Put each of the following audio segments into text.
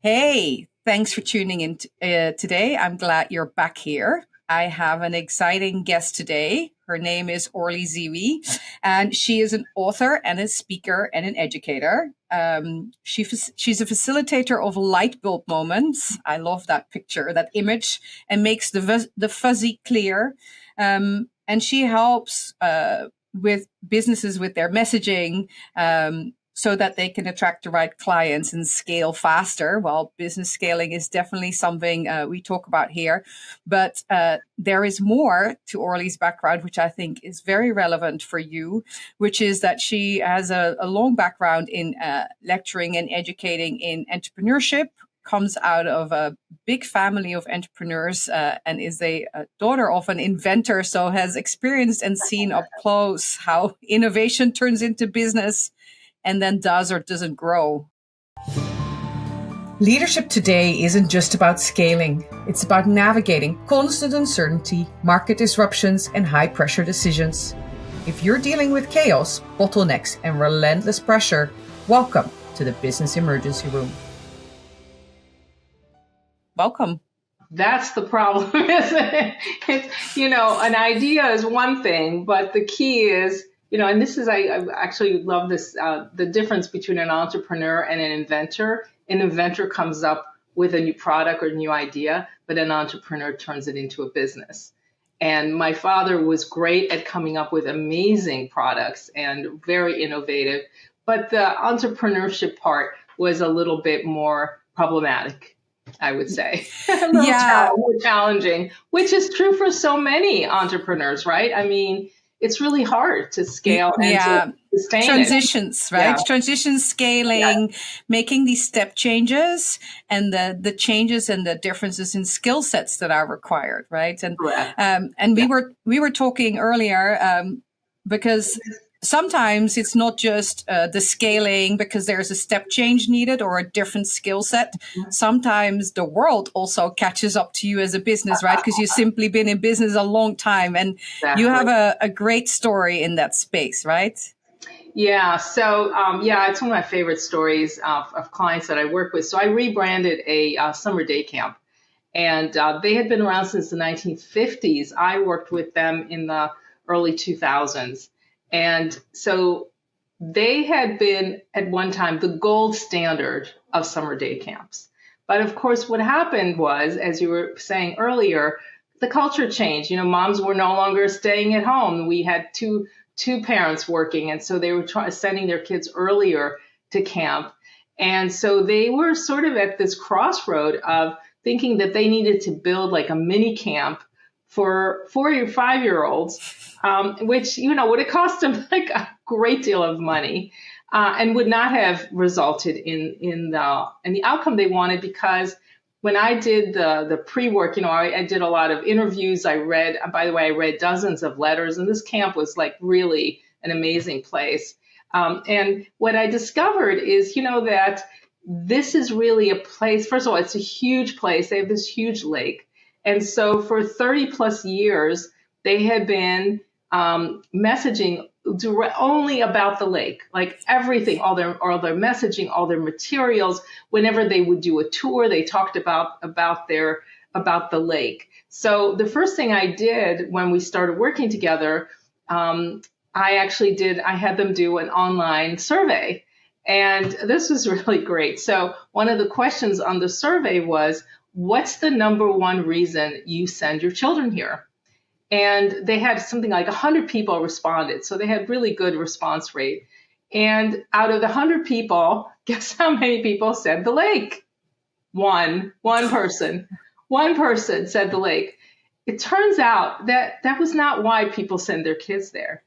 Hey, thanks for tuning in today. I'm glad you're back here. I have an exciting guest today. Her name is Orly Zeewy, and she is an author and a speaker and an educator. She's a facilitator of light bulb moments. I love that picture, that image, and makes the fuzzy clear. And she helps with businesses with their messaging, so that they can attract the right clients and scale faster. Well, business scaling is definitely something we talk about here. But there is more to Orly's background, which I think is very relevant for you, which is that she has a long background in lecturing and educating in entrepreneurship, comes out of a big family of entrepreneurs and is a daughter of an inventor, so has experienced and seen up close how innovation turns into business and then does or doesn't grow. Leadership today isn't just about scaling. It's about navigating constant uncertainty, market disruptions, and high-pressure decisions. If you're dealing with chaos, bottlenecks, and relentless pressure, welcome to the Business Emergency Room. Welcome. That's the problem, isn't it? It's, an idea is one thing, but the key is, and this is, I actually love this, the difference between an entrepreneur and an inventor. An inventor comes up with a new product or a new idea, but an entrepreneur turns it into a business. And my father was great at coming up with amazing products and very innovative, but the entrepreneurship part was a little bit more problematic, I would say. More challenging, which is true for so many entrepreneurs, right? I mean, it's really hard to scale and to sustain transitions, right? Yeah. Transitions, scaling, making these step changes and the changes and the differences in skill sets that are required, right? And we were talking earlier because sometimes it's not just the scaling because there's a step change needed or a different skill set. Sometimes the world also catches up to you as a business, right? Because you've simply been in business a long time and you have a great story in that space, right? Yeah. So, it's one of my favorite stories of clients that I work with. So I rebranded a summer day camp, and they had been around since the 1950s. I worked with them in the early 2000s. And so they had been at one time the gold standard of summer day camps. But of course, what happened was, as you were saying earlier, the culture changed. Moms were no longer staying at home. We had two parents working. And so they were sending their kids earlier to camp. And so they were sort of at this crossroad of thinking that they needed to build like a mini camp for 4 or 5-year-olds, which, would have cost them like a great deal of money and would not have resulted in the outcome they wanted. Because when I did the pre-work, I did a lot of interviews. I read dozens of letters, and this camp was like really an amazing place. And what I discovered is, that this is really a place. First of all, it's a huge place. They have this huge lake. And so for 30 plus years, they had been messaging only about the lake, like everything, all their messaging, all their materials. Whenever they would do a tour, they talked about the lake. So the first thing I did when we started working together, I had them do an online survey. And this was really great. So one of the questions on the survey was, what's the number one reason you send your children here? And they had something like 100 people responded. So they had really good response rate. And out of the 100 people, guess how many people said the lake? One person said the lake. It turns out that was not why people send their kids there.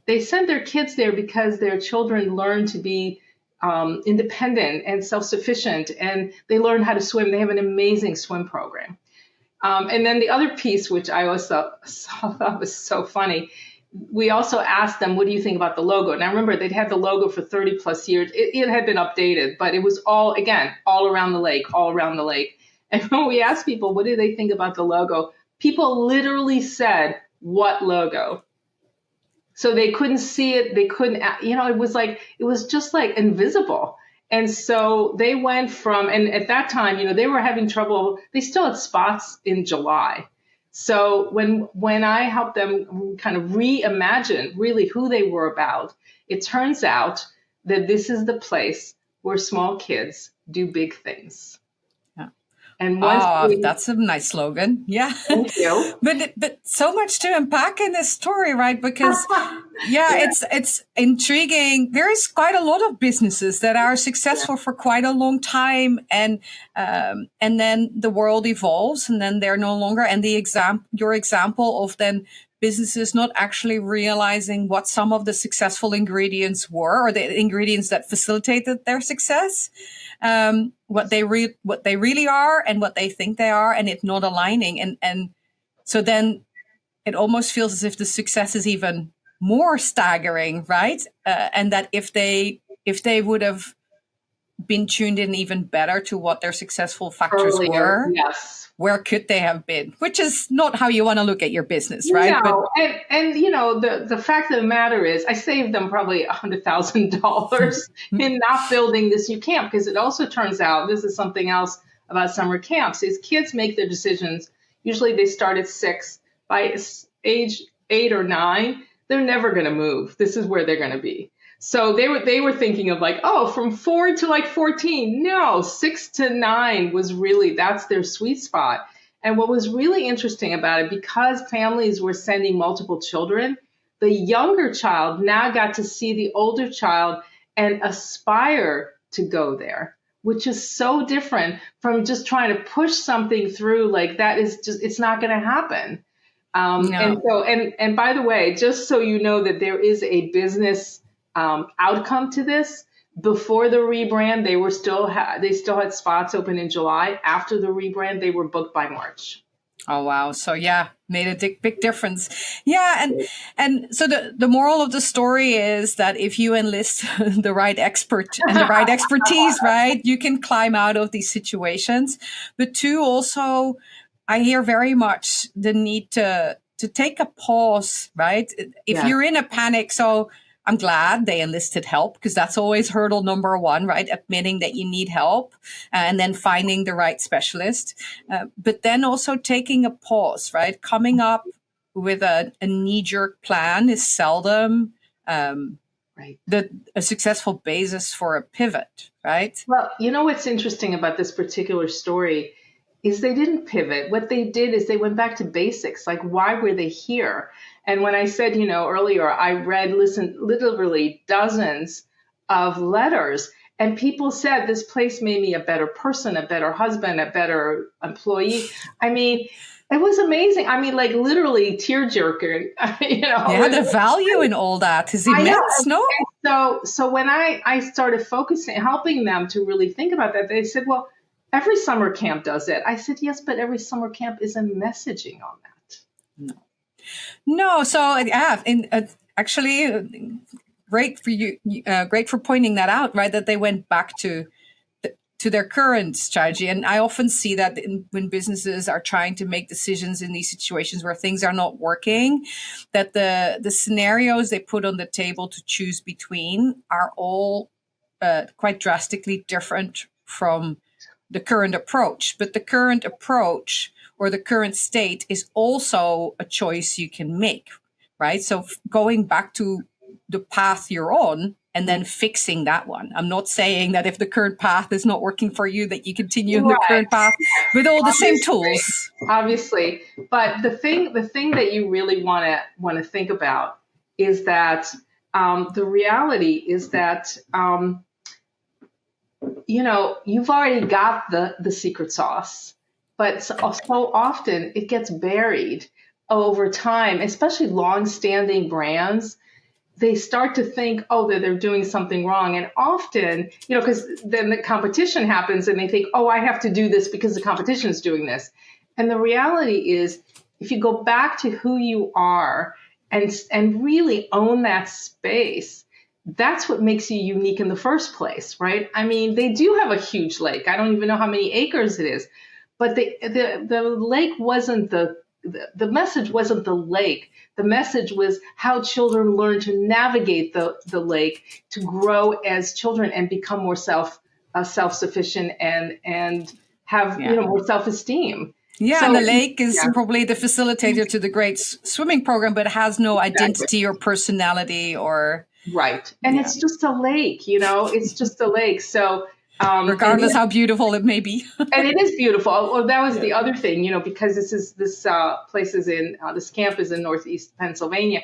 They send their kids there because their children learn to be independent and self-sufficient, and they learn how to swim. They have an amazing swim program. And then the other piece, which I also thought was so funny, we also asked them, what do you think about the logo? And I remember they'd had the logo for 30 plus years. It had been updated, but it was all around the lake. And when we asked people, what do they think about the logo? People literally said, what logo? So they couldn't see it. They couldn't, it was just like invisible. And so they went from, and at that time, they were having trouble. They still had spots in July. So when I helped them kind of reimagine really who they were about, it turns out that this is the place where small kids do big things. And once that's a nice slogan. Yeah. Thank you. But so much to unpack in this story, right? Because it's intriguing. There is quite a lot of businesses that are successful for quite a long time, and then the world evolves, and then they're no longer. And your example of then businesses not actually realizing what some of the successful ingredients were, or the ingredients that facilitated their success, what they really are and what they think they are, and it not aligning. And so then it almost feels as if the success is even more staggering, right? And that if they would have been tuned in even better to what their successful factors were, yes, where could they have been? Which is not how you want to look at your business, right? No, and the fact of the matter is, I saved them probably $100,000 in not building this new camp, because it also turns out, this is something else about summer camps, is kids make their decisions. Usually they start at 6. By age 8 or 9, they're never going to move. This is where they're going to be. So they were thinking of like, oh, from 4 to like 14. No, 6 to 9 was really, that's their sweet spot. And what was really interesting about it, because families were sending multiple children, the younger child now got to see the older child and aspire to go there, which is so different from just trying to push something through. Like, that is just, it's not going to happen. No. And by the way, just so you know that there is a business outcome to this. Before the rebrand, they still had spots open in July. After the rebrand, they were booked by March. Oh wow! So yeah, made a big difference. Yeah, and so the moral of the story is that if you enlist the right expert and the right expertise, right, you can climb out of these situations. But two, also, I hear very much the need to take a pause, right? If you're in a panic, so I'm glad they enlisted help, because that's always hurdle number one, right? Admitting that you need help and then finding the right specialist. But then also taking a pause, right? Coming up with a knee-jerk plan is seldom a successful basis for a pivot, right? Well, you know what's interesting about this particular story is they didn't pivot. What they did is they went back to basics. Like, why were they here? And when I said, earlier, I listened literally dozens of letters, and people said this place made me a better person, a better husband, a better employee. I mean, it was amazing. I mean, like, literally tear-jerking. Yeah, the value in all that is immense, no? So when I started focusing, helping them to really think about that, they said, well, every summer camp does it. I said, yes, but every summer camp isn't messaging on that. No. So yeah, actually, great for you. Great for pointing that out, right? That they went back to their current strategy. And I often see that when businesses are trying to make decisions in these situations where things are not working, that the scenarios they put on the table to choose between are all quite drastically different from the current approach. But the current approach or the current state is also a choice you can make, right? So going back to the path you're on and then fixing that one. I'm not saying that if the current path is not working for you, that you continue in the current path with all the same tools. Obviously. But the thing that you really want to think about is that the reality is that you've already got the secret sauce, but so often it gets buried over time, especially long-standing brands. They start to think, oh, that they're doing something wrong. And often, because then the competition happens and they think, oh, I have to do this because the competition is doing this. And the reality is, if you go back to who you are and really own that space, that's what makes you unique in the first place, right? I mean, they do have a huge lake. I don't even know how many acres it is, but the lake wasn't the message wasn't the lake. The message was how children learn to navigate the lake to grow as children and become more self-sufficient and have more self-esteem. Yeah, So, and the lake is yeah. probably the facilitator to the great swimming program, but has no Exactly. identity or personality or Right. And it's just a lake, it's just a lake. So regardless how beautiful it may be. and it is beautiful. Well, that was the other thing, because this place is in this camp is in Northeast Pennsylvania.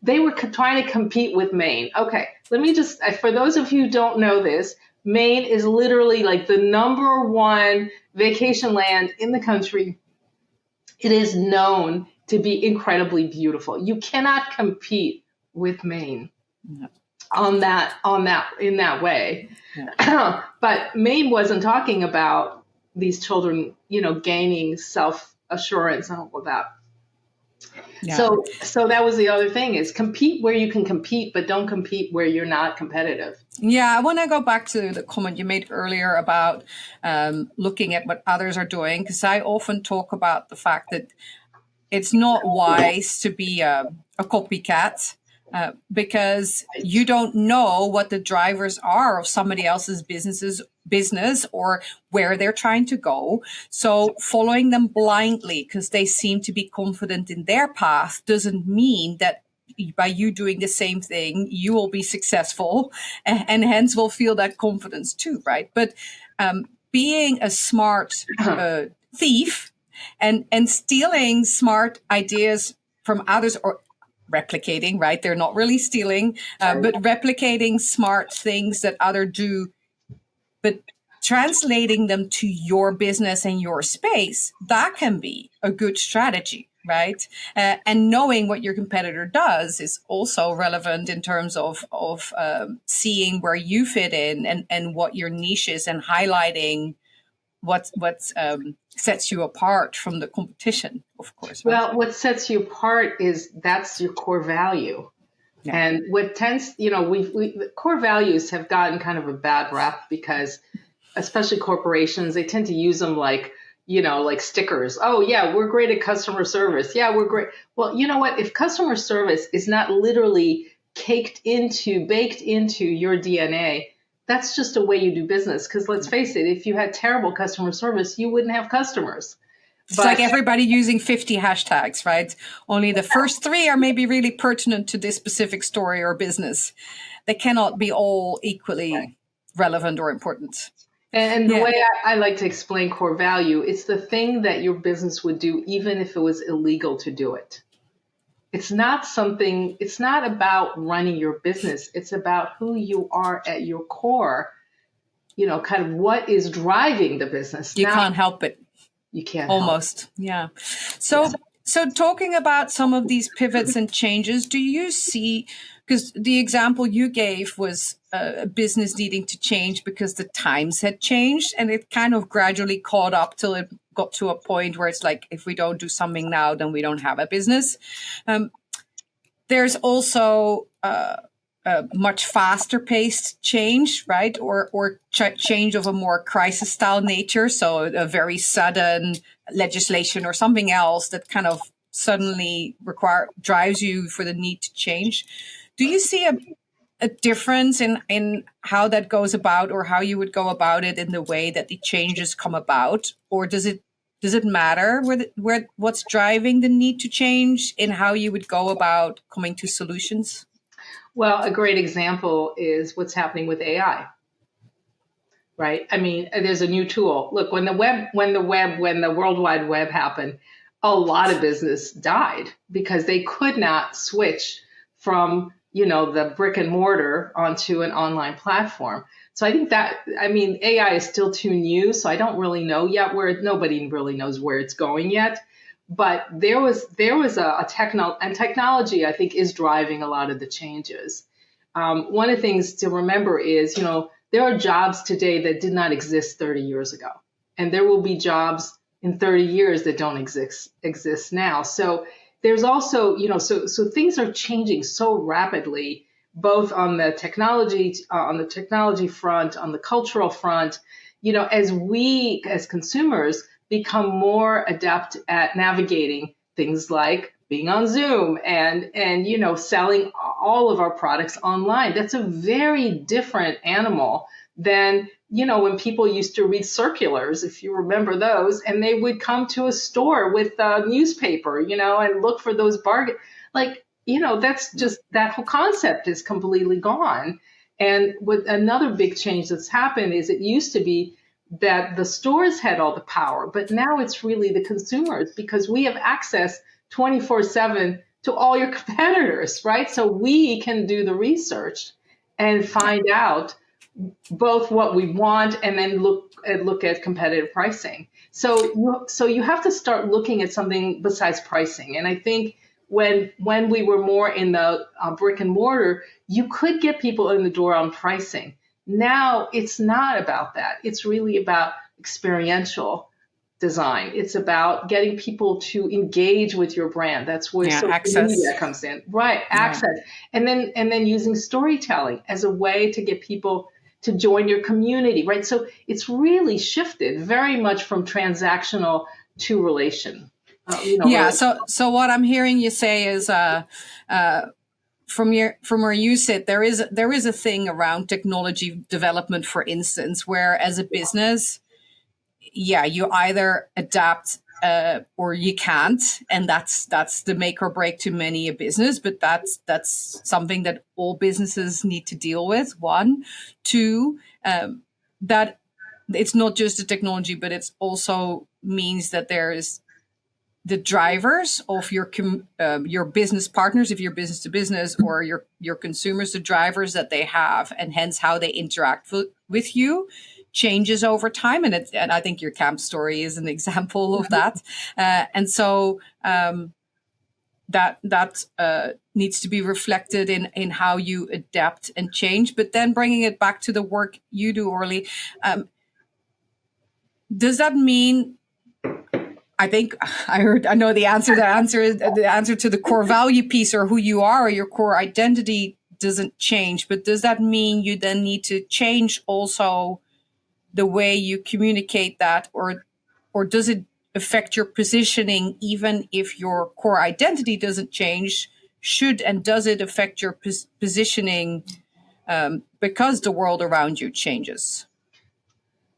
They were trying to compete with Maine. Okay, let me just, for those of you who don't know this, Maine is literally like the number one vacation land in the country. It is known to be incredibly beautiful. You cannot compete with Maine in that way. Yeah. But Maine wasn't talking about these children, gaining self-assurance and all of that. Yeah. So that was the other thing, is compete where you can compete, but don't compete where you're not competitive. Yeah, I want to go back to the comment you made earlier about looking at what others are doing, because I often talk about the fact that it's not wise to be a copycat. Because you don't know what the drivers are of somebody else's business or where they're trying to go. So following them blindly because they seem to be confident in their path doesn't mean that by you doing the same thing, you will be successful and hence will feel that confidence too, right? But being a smart thief and stealing smart ideas from others or replicating, right? They're not really stealing, but replicating smart things that others do, but translating them to your business and your space, that can be a good strategy, right? And knowing what your competitor does is also relevant in terms of seeing where you fit in and what your niche is and highlighting what sets you apart from the competition, of course. Right? Well, what sets you apart is that's your core value. Yeah. And what tends, the core values have gotten kind of a bad rap because especially corporations, they tend to use them like stickers. Oh yeah, we're great at customer service. Yeah, we're great. Well, you know what? If customer service is not literally baked into your DNA, that's just a way you do business. Because let's face it, if you had terrible customer service, you wouldn't have customers. It's like everybody using 50 hashtags, right? Only the first 3 are maybe really pertinent to this specific story or business. They cannot be all equally relevant or important. And the way I like to explain core value, it's the thing that your business would do even if it was illegal to do it. It's not about running your business. It's about who you are at your core, kind of what is driving the business. You can't help it. You can't almost. Yeah. So talking about some of these pivots and changes, do you see, because the example you gave was a business needing to change because the times had changed and it kind of gradually caught up till it got to a point where it's like, if we don't do something now, then we don't have a business. There's also a much faster paced change, right? Or change of a more crisis style nature. So a very sudden legislation or something else that kind of suddenly drives you for the need to change. Do you see a difference in how that goes about or how you would go about it in the way that the changes come about? Or does it matter where what's driving the need to change in how you would go about coming to solutions? Well, a great example is what's happening with AI, right? I mean, there's a new tool. Look, when the World Wide Web happened, a lot of business died because they could not switch from, the brick and mortar onto an online platform. So I think AI is still too new. So I don't really know yet nobody really knows where it's going yet. But there was a technology, I think, is driving a lot of the changes. One of the things to remember is, there are jobs today that did not exist 30 years ago. And there will be jobs in 30 years that don't exist now. So there's also, so things are changing so rapidly, both on the technology front, on the cultural front, as we, as consumers, become more adept at navigating things like being on Zoom and selling all of our products online. That's a very different animal than, when people used to read circulars, if you remember those, and they would come to a store with a newspaper, and look for those bargain. Like, that's just, that whole concept is completely gone. And what another big change that's happened is it used to be that the stores had all the power, but now it's really the consumers, because we have access 24/7 to all your competitors, right? So we can do the research and find out both what we want and then look at competitive pricing. So you have to start looking at something besides pricing. And I think when we were more in the brick and mortar, you could get people in the door on pricing. Now it's not about that. It's really about experiential design. It's about getting people to engage with your brand. That's where social access. media comes in, right? Access, and then using storytelling as a way to get people to join your community, right? So it's really shifted very much from transactional to relation. So what I'm hearing you say is, from where you sit, there is a thing around technology development, for instance, where as a business, you either adapt or you can't, and that's the make or break to many a business. But that's something that all businesses need to deal with. One, two, that it's not just the technology, but it's also means that there is the drivers of your business partners, if you're business to business, or your consumers, the drivers that they have, and hence how they interact with you, changes over time. And I think your camp story is an example of that. And so that needs to be reflected in how you adapt and change. But then bringing it back to the work you do, Orly, does that mean? I think I know the answer. The answer to the core value piece, or who you are, or your core identity, doesn't change. But does that mean you then need to change also the way you communicate that, or does it affect your positioning even if your core identity doesn't change? Does it affect your positioning because the world around you changes?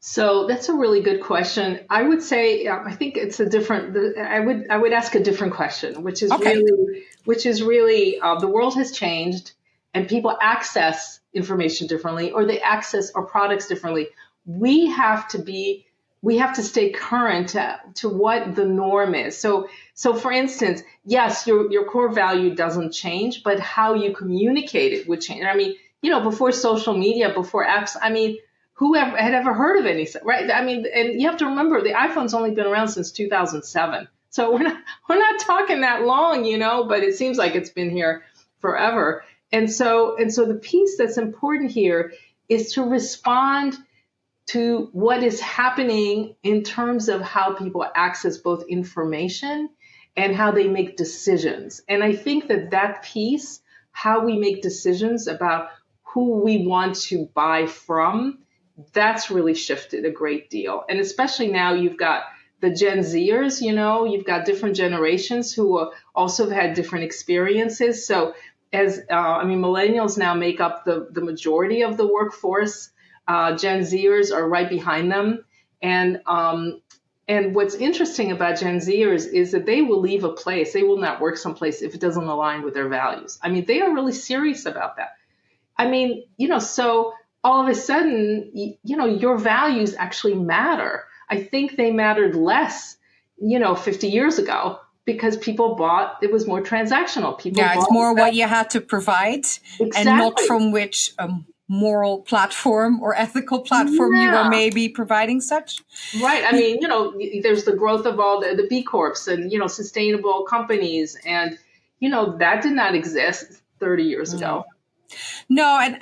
So that's a really good question. I would say, I think it's a different. I would ask a different question, which is really, the world has changed, and people access information differently, or they access our products differently. We have to stay current to what the norm is. So for instance, yes, your core value doesn't change, but how you communicate it would change. I mean, before social media, before apps, I mean, who had ever heard of anything, right? I mean, and you have to remember the iPhone's only been around since 2007. So we're not talking that long, but it seems like it's been here forever. And so the piece that's important here is to respond to what is happening in terms of how people access both information and how they make decisions. And I think that piece, how we make decisions about who we want to buy from, that's really shifted a great deal. And especially now you've got the Gen Zers, you've got different generations who also have had different experiences. So millennials now make up the majority of the workforce. Gen Zers are right behind them. And what's interesting about Gen Zers is that they will leave a place. They will not work someplace if it doesn't align with their values. I mean, they are really serious about that. I mean, so all of a sudden, your values actually matter. I think they mattered less, 50 years ago, because people bought, it was more transactional. It's more what you had to provide, and not from which moral platform or ethical platform you were maybe providing such. Right. I mean, there's the growth of all the B Corps and, sustainable companies. And, that did not exist 30 years ago. No, and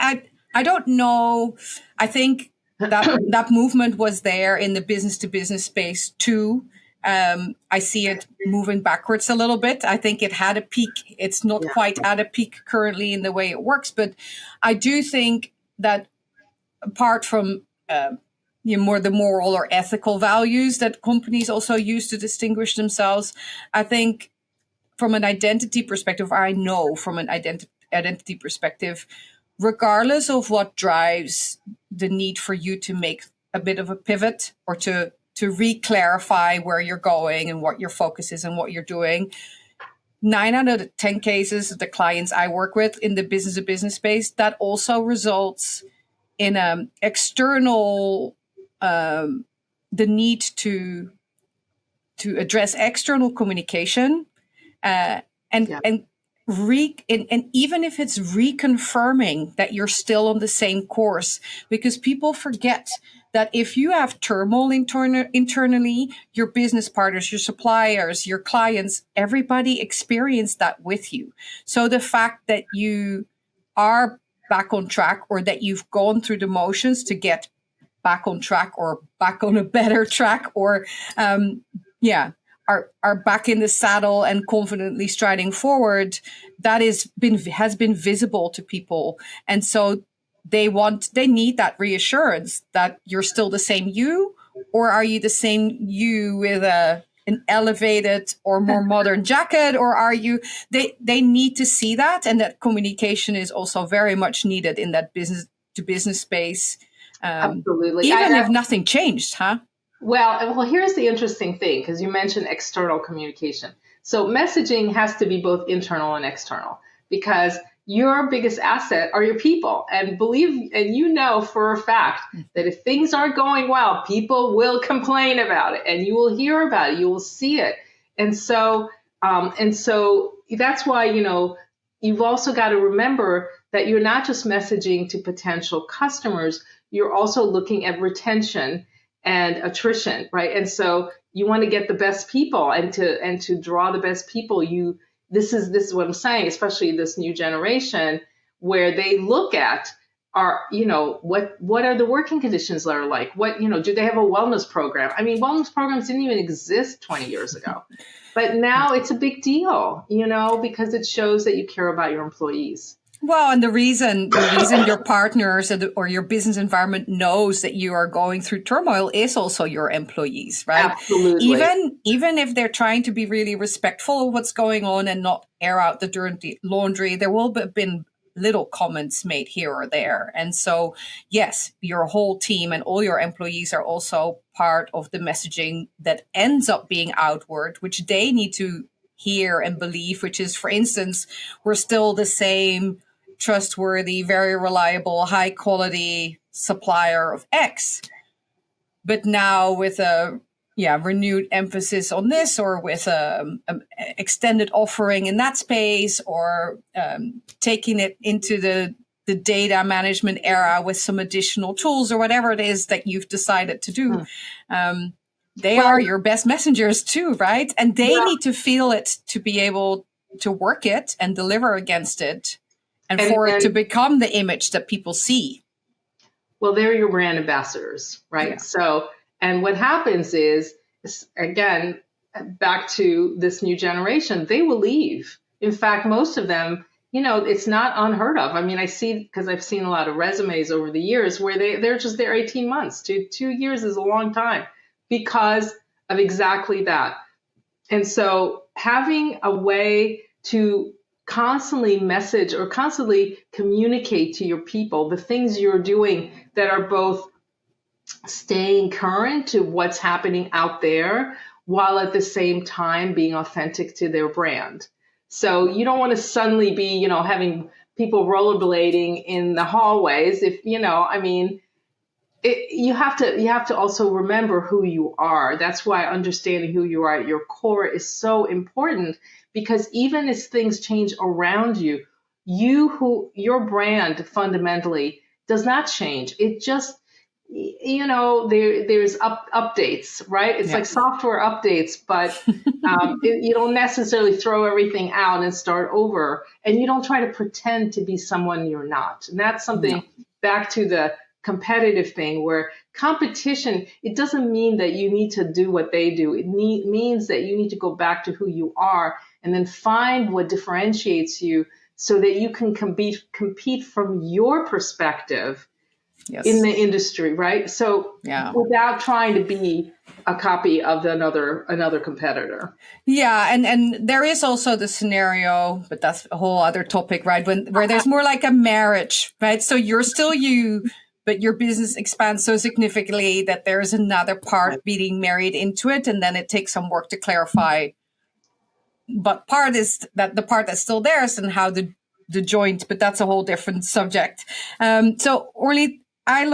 I don't know. I think that movement was there in the business to business space too. I see it moving backwards a little bit. I think it had a peak. It's not quite at a peak currently in the way it works, but I do think that apart from more the moral or ethical values that companies also use to distinguish themselves, I think from an identity perspective, from an identity perspective, regardless of what drives the need for you to make a bit of a pivot or to re-clarify where you're going and what your focus is and what you're doing, 9 out of 10 cases, the clients I work with in the business to business space, that also results in external, the need to address external communication, and even if it's reconfirming that you're still on the same course, because people forget that if you have turmoil internally, your business partners, your suppliers, your clients, everybody experience that with you. So the fact that you are back on track, or that you've gone through the motions to get back on track or back on a better track, or are back in the saddle and confidently striding forward, that has been visible to people. And so they need that reassurance that you're still the same you, or are you the same you with an elevated or more modern jacket, or are you, they need to see that, and that communication is also very much needed in that business to business space. Absolutely. Even if nothing changed, huh? Well, here's the interesting thing, because you mentioned external communication. So messaging has to be both internal and external, because your biggest asset are your people. And you know for a fact that if things aren't going well, people will complain about it, and you will hear about it, you will see it. And so that's why, you've also got to remember that you're not just messaging to potential customers, you're also looking at retention and attrition, right? And so you want to get the best people, and to draw the best people. This is what I'm saying, especially this new generation, where they look at what are the working conditions that are like? What, do they have a wellness program? I mean, wellness programs didn't even exist 20 years ago, but now it's a big deal, because it shows that you care about your employees. Well, and the reason your partners or your business environment knows that you are going through turmoil is also your employees, right? Absolutely. Even if they're trying to be really respectful of what's going on and not air out the dirty laundry, there will have been little comments made here or there. And so, yes, your whole team and all your employees are also part of the messaging that ends up being outward, which they need to hear and believe, which is, for instance, we're still the same trustworthy, very reliable, high quality supplier of X. But now with a renewed emphasis on this, or with a extended offering in that space, or taking it into the data management era with some additional tools, or whatever it is that you've decided to do. They are your best messengers too, right? And they need to feel it to be able to work it and deliver against it, and for it to become the image that people see. Well, they're your brand ambassadors, right? Yeah. So, and what happens is, again, back to this new generation, they will leave. In fact, most of them, it's not unheard of. I mean, because I've seen a lot of resumes over the years where they're just there 18 months. 2 years is a long time, because of exactly that. And so having a way to constantly message or constantly communicate to your people the things you're doing that are both staying current to what's happening out there, while at the same time being authentic to their brand. So you don't want to suddenly be, having people rollerblading in the hallways. If, you have to also remember who you are. That's why understanding who you are at your core is so important, because even as things change around you, your brand fundamentally does not change. It just, there's updates, right? It's like software updates, but you don't necessarily throw everything out and start over, and you don't try to pretend to be someone you're not. And that's something back to the competitive thing, where competition, it doesn't mean that you need to do what they do. It means that you need to go back to who you are, and then find what differentiates you, so that you can compete from your perspective in the industry, right? So without trying to be a copy of another competitor. Yeah, and there is also the scenario, but that's a whole other topic, right? Where there's more like a marriage, right? So you're still you, but your business expands so significantly that there's another part being married into it, and then it takes some work to clarify. But part is that the part that's still theirs and how the joint, but that's a whole different subject. So Orly, I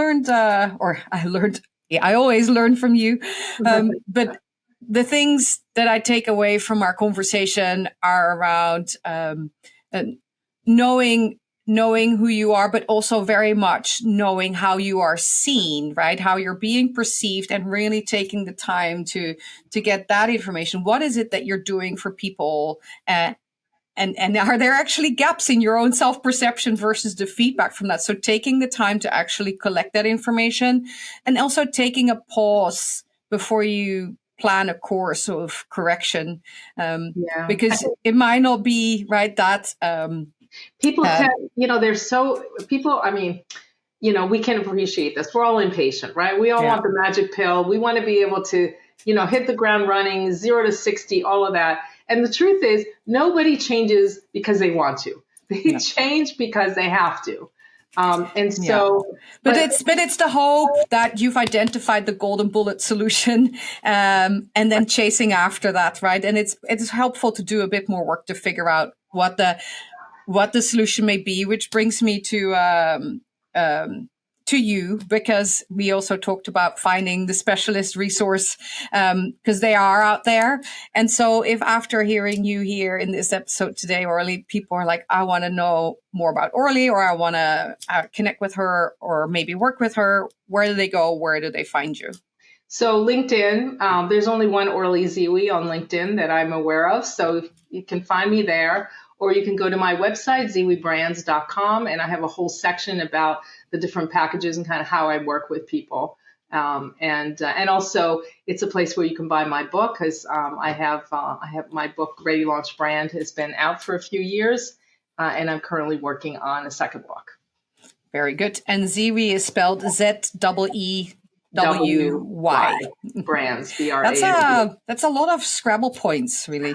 always learn from you. But the things that I take away from our conversation are around knowing who you are, but also very much knowing how you are seen, right? How you're being perceived, and really taking the time to get that information. What is it that you're doing for people? And are there actually gaps in your own self-perception versus the feedback from that? So taking the time to actually collect that information, and also taking a pause before you plan a course of correction, because it might not be right that people can, I mean, we can appreciate this. We're all impatient, right? We all want the magic pill. We want to be able to, hit the ground running, 0 to 60, all of that. And the truth is, nobody changes because they want to. They change because they have to. But it's the hope that you've identified the golden bullet solution, and then chasing after that, right? And it's helpful to do a bit more work to figure out what the solution may be, which brings me to you, because we also talked about finding the specialist resource, because they are out there. And so if after hearing you here in this episode today, Orly, people are like, I want to know more about Orly, or I want to connect with her, or maybe work with her, where do they go? Where do they find you? So LinkedIn, there's only one Orly Zeewy on LinkedIn that I'm aware of. So you can find me there, or you can go to my website, zeewybrands.com, and I have a whole section about the different packages and kind of how I work with people. And also it's a place where you can buy my book, because I have my book, Ready Launch Brand, has been out for a few years, and I'm currently working on a second book. Very good. And Zeewy is spelled ZEEWY. Brands, BRA. That's a lot of Scrabble points, really.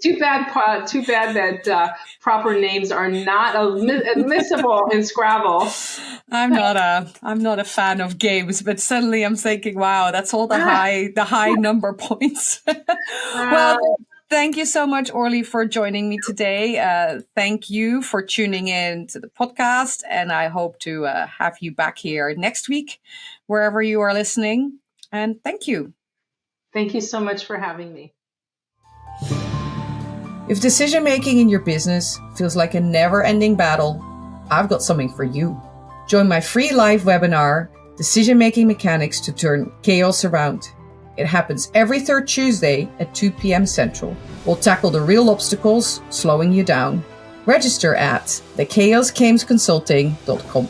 Too bad that proper names are not admissible in Scrabble. I'm not a fan of games, but suddenly I'm thinking, wow, that's all the high number points. Well, thank you so much, Orly, for joining me today. Thank you for tuning in to the podcast, and I hope to have you back here next week, wherever you are listening. And thank you. Thank you so much for having me. If decision making in your business feels like a never-ending battle, I've got something for you. Join my free live webinar, Decision Making Mechanics to Turn Chaos Around. It happens every third Tuesday at 2 p.m. Central. We'll tackle the real obstacles slowing you down. Register at thechaosgamesconsulting.com.